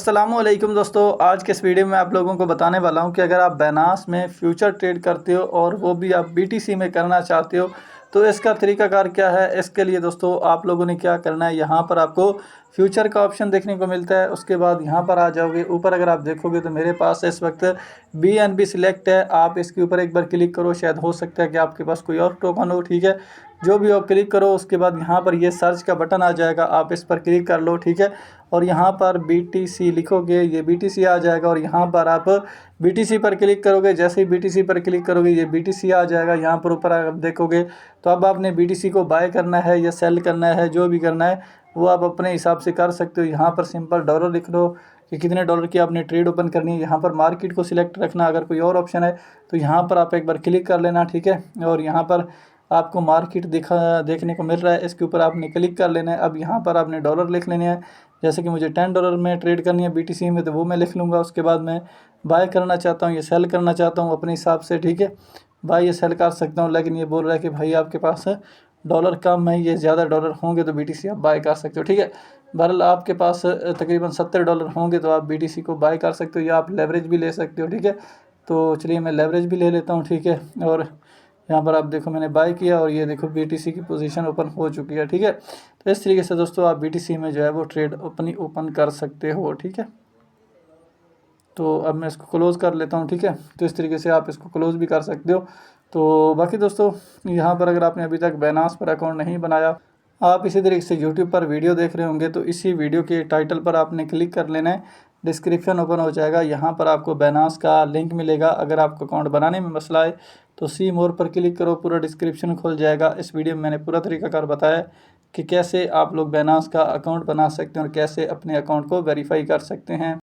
अस्सलामुअलैकुम दोस्तों, आज के इस वीडियो में आप लोगों को बताने वाला हूं कि अगर आप बाइनेंस में फ्यूचर ट्रेड करते हो और वो भी आप बीटीसी में करना चाहते हो तो इसका तरीकाकार क्या है। इसके लिए दोस्तों आप लोगों ने क्या करना है, यहाँ पर आपको फ्यूचर का ऑप्शन देखने को मिलता है। उसके बाद यहाँ पर आ जाओगे, ऊपर अगर आप देखोगे तो मेरे पास इस वक्त BNB सिलेक्ट है। आप इसके ऊपर एक बार क्लिक करो, शायद हो सकता है कि आपके पास कोई और टोकन हो, ठीक है। जो भी हो क्लिक करो, उसके बाद यहाँ पर ये सर्च का बटन आ जाएगा, आप इस पर क्लिक कर लो, ठीक है। और यहाँ पर BTC लिखोगे, ये BTC आ जाएगा और यहाँ पर आप BTC पर क्लिक करोगे। जैसे ही BTC पर क्लिक करोगे ये BTC आ जाएगा। यहाँ पर ऊपर आप देखोगे तो अब आपने BTC को बाय करना है या सेल करना है, जो भी करना है वो आप अपने हिसाब से कर सकते हो। यहाँ पर सिंपल डॉलर लिख लो कि कितने डॉलर की आपने ट्रेड ओपन करनी है। यहाँ पर मार्केट को सिलेक्ट रखना, अगर कोई और ऑप्शन है तो यहाँ पर आप एक बार क्लिक कर लेना, ठीक है। और यहाँ पर आपको मार्केट देखने को मिल रहा है, इसके ऊपर आपने क्लिक कर लेना है। अब यहाँ पर आपने डॉलर लिख लेने हैं। जैसे कि मुझे $10 में ट्रेड करनी है BTC में, तो वो मैं लिख लूँगा। उसके बाद मैं बाय करना चाहता हूँ या सेल करना चाहता हूँ अपने हिसाब से, ठीक है। बाय या सेल कर सकता हूँ, लेकिन ये बोल रहा है कि भाई आपके पास डॉलर कम है, ये ज़्यादा डॉलर होंगे तो BTC आप बाय कर सकते हो, ठीक है। बहरहाल आपके पास तकरीबन $70 होंगे तो आप BTC को बाय कर सकते हो, या आप लेवरेज भी ले सकते हो, ठीक है। तो चलिए मैं लेवरेज भी ले लेता हूँ, ठीक है। और यहाँ पर आप देखो मैंने बाय किया और ये देखो BTC की पोजीशन ओपन हो चुकी है, ठीक है। तो इस तरीके से दोस्तों आप BTC में जो है वो ट्रेड अपनी ओपन कर सकते हो, ठीक है। तो अब मैं इसको क्लोज़ कर लेता हूँ, ठीक है। तो इस तरीके से आप इसको क्लोज़ भी कर सकते हो। तो बाकी दोस्तों यहाँ पर अगर आपने अभी तक बाइनेंस पर अकाउंट नहीं बनाया, आप इसी तरीके से यूट्यूब पर वीडियो देख रहे होंगे, तो इसी वीडियो के टाइटल पर आपने क्लिक कर लेना है। डिस्क्रिप्शन ओपन हो जाएगा, यहाँ पर आपको बाइनेंस का लिंक मिलेगा। अगर आपको अकाउंट बनाने में मसला है तो सी मोर पर क्लिक करो, पूरा डिस्क्रिप्शन खुल जाएगा। इस वीडियो में मैंने पूरा तरीकाकार बताया कि कैसे आप लोग बाइनेंस का अकाउंट बना सकते हैं और कैसे अपने अकाउंट को वेरीफाई कर सकते हैं।